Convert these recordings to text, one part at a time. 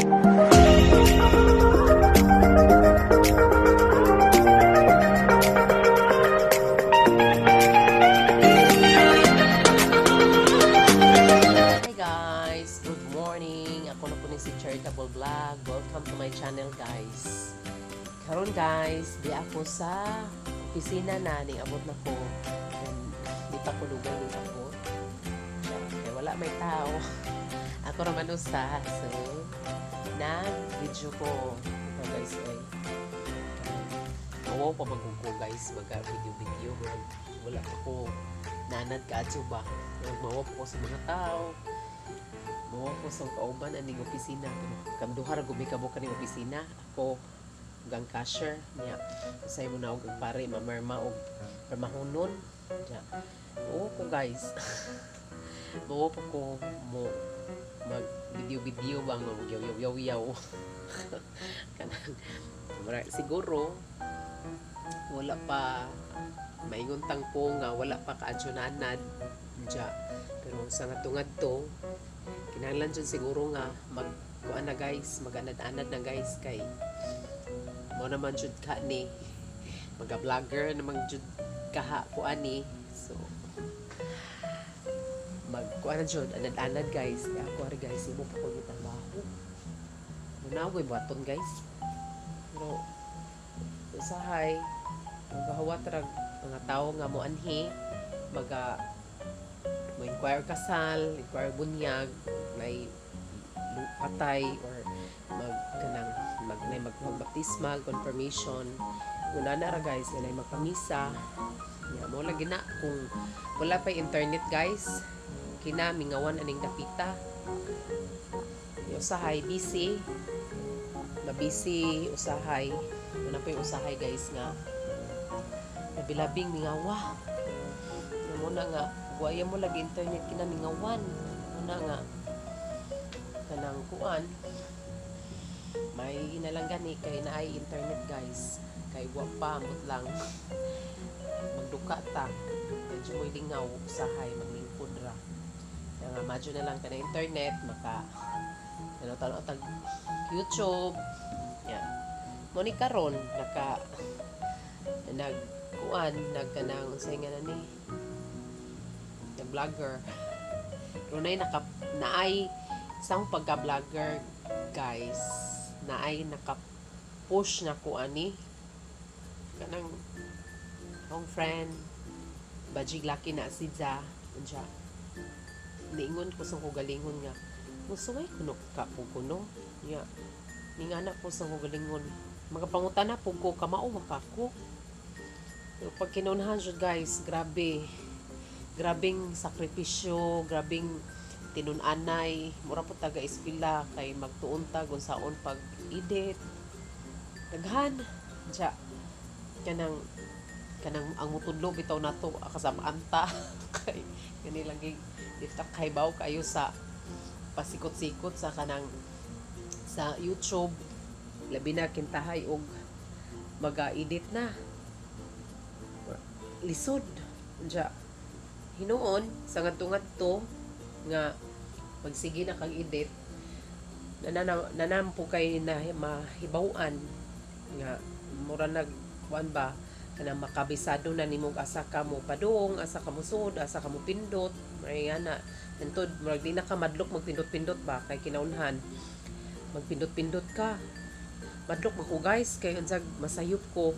Charitable Vlog. Welcome to my channel, guys. Karon guys, di ako sa opisina na, ning abot na ko. Di pa ko lugay ning abot. Kaya wala may tao. Ako naman usa. So, video ko. Ito guys, mawaw pa magkuko guys. Mag-video. Wala ako nanad ka ba. Mawaw po sa mga tao. Mo ko sa kauban aning opisina. Kamduhar gumi kabo kaning opisina. Ako gang cashier niya. Say mo na og pare mamerma og permahunon. Ja. Oo ko guys. Mo ko mo mag video bang yaw. Kanang siguro wala pa maingon tangpo nga wala pa kaadsunanad. Ja. Pero sa ngatungad to kinahanglan dyan siguro nga magkuan na guys, mag-anad-anad na guys kay mo naman jud ka ni maga-vlogger naman jud kaha ko ani. So magkuan na jud anad-anad guys. Kaya ako ri guys imo pa ko gitrabaho. Muna ko baton guys. Pero usahay magahawat ra mga tao nga mo anhi inquire kasal, inquire bunyag, may patay or magbaptismal, confirmation. Una na ra guys, ganay magpamisa. Ya mo lagi na kung wala pa internet guys, kina mingawan aning dapita. Yo usahay busy. Mabisi usahay. Ano pa yung usahay guys nga nabilabing mingawa. Mo na nga waya mo lagi internet kinamingawan una nga kanang kuan may inalang gani kay naay internet guys kay wa pa amot lang magduka ta medyo mo lingaw usahay maglingkod ra kaya nga madyo na lang ka na internet maka talo tag YouTube yan mo ni karon nagkanang usay nga na ni vlogger. Runay naay isang pagka-vlogger guys. Naay naka-push na ko ani. Kanang akong friend bajig laki na sidza unja. Niingon ko sa galingon nga. Musuway kuno ka po kuno. Ya. Ningana ko sa galingon. Magapangutana po ko kamao makako. Pero pag kinaunahan jud guys, grabing sakripisyo, grabing tinun-anay, mura po taga ispila kay magtuon ta kung saon pag-edit. Daghan ja kanang ang mutudlo bitaw nato kasabaan ta kay kani lagi difta kay baw kayo sa pasikot-sikot sa kanang sa YouTube labi na kintahay og maga-edit na lisod ja hinuon sa ngadto nga magsige na kang edit nanam po kay na mahibaw-an nga mura nagkuan ba kana makabisado na nimong asa ka mo padung asa ka mo sud asa ka mo pindot may ana antod murag di na ka madlok magpindot-pindot ba kay kinaunhan magpindot-pindot ka madlok mo ko guys kay unsag masayop ko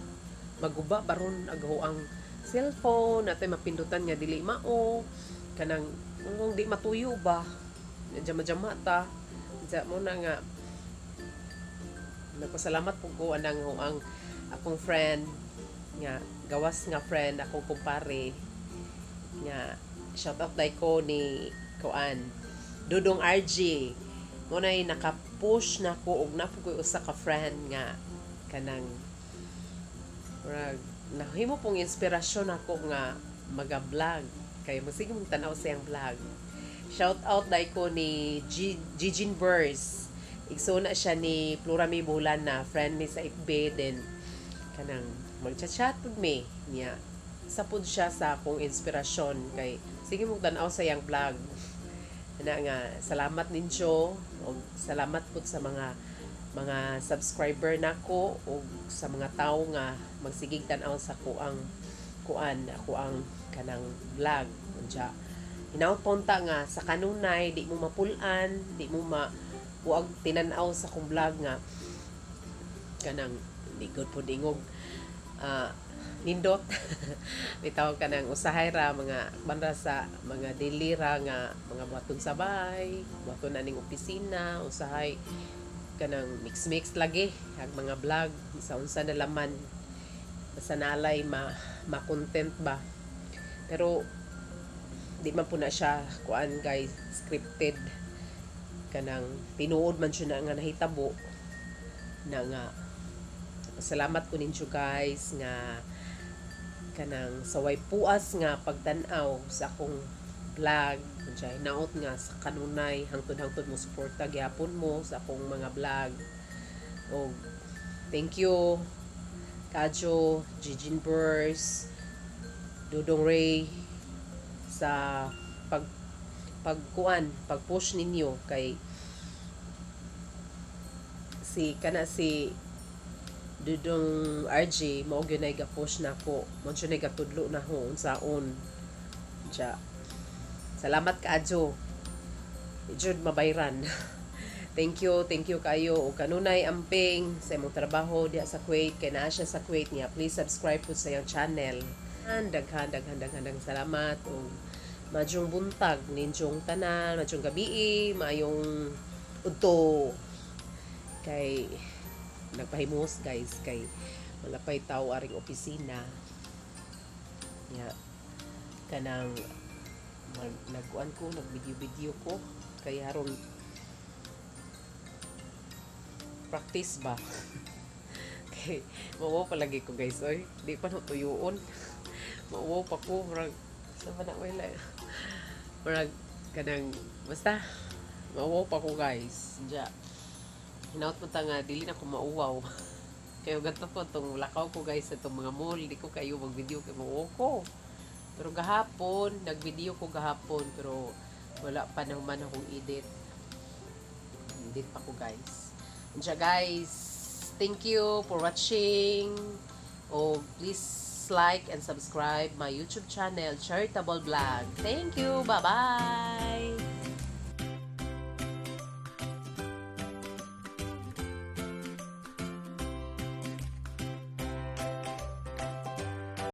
maguba baron agaw ang cellphone natay mapindutan nga dili mao kanang di matuyo ba jama-jama ta mo na nga nagpasalamat po ko anang ang akong friend nga gawas nga friend akong kumpare nga shout out dai ko ni Kuan Dudong RG mo na naka-push na ko og na ko usa ka friend nga kanang nahimo pong inspirasyon ako nga maga-vlog kay masige mong tanaw sa iyang vlog. Shout out dai ko ni Gigin Burrs. Igso na siya ni Florami Bulan na friend mi sa FB din kanang magchat-chat pud mi niya. Sa pud siya sa akong inspirasyon kay sige mong tanaw sa iyang vlog. Ana nga salamat ninyo Og salamat po sa mga subscriber nako o sa mga tao nga magsigig tan-aw sa ako ang kanang vlog. Unya hinaut-punta nga sa kanunay di mo mapulan, di mo buag tinan-aw sa kong vlog nga kanang di good po dingog nindot bitaw ka ng usahay ra mga banda sa mga dilira nga mga buhaton sabay buhaton na ning opisina usahay kanang mix lagi ang mga vlog sa unsa na laman basta nalay ma-content ba pero di man po na siya kuan guys scripted kanang tinuod man siya na nga nahitabo na nga salamat ko ninyo guys nga kanang saway puas nga pagtan-aw sa akong vlog unsay naot nga sa kanunay hangtod mo suporta gyapon mo sa akong mga vlog o thank you Kadyo, Jijin Burrs, Dudong Ray sa pag-push ninyo kay si Dudong RJ mao gyud ga-push nako mo gyud gatudlo na ho unsaon ja salamat kaadyo jud mabayran thank you kayo o kanunay amping sa imong trabaho diha sa Kuwait kay naa siya sa Kuwait niya please subscribe po sa iyang channel daghan salamat o madyong buntag ninyong tanan madyong gabi maayong udto kay nagpahimos guys kay wala pay tao aring opisina ya kanang nagkuan ko nagvideo ko kay haron practice ba kay mao palagi ko guys oy di pa no tuyoon mao pa ko murag sa na wala murag kanang basta mao pa ko guys ja hinaut mo ta nga dili na ko mauwaw kayo ganto po tong lakaw ko guys sa tong mga mall di ko kayo mag video kay mao ko pero gahapon nag-video ko gahapon pero wala pa naman akong edit pa ko guys unya guys thank you for watching please like and subscribe my YouTube channel Charitable Vlog thank you bye bye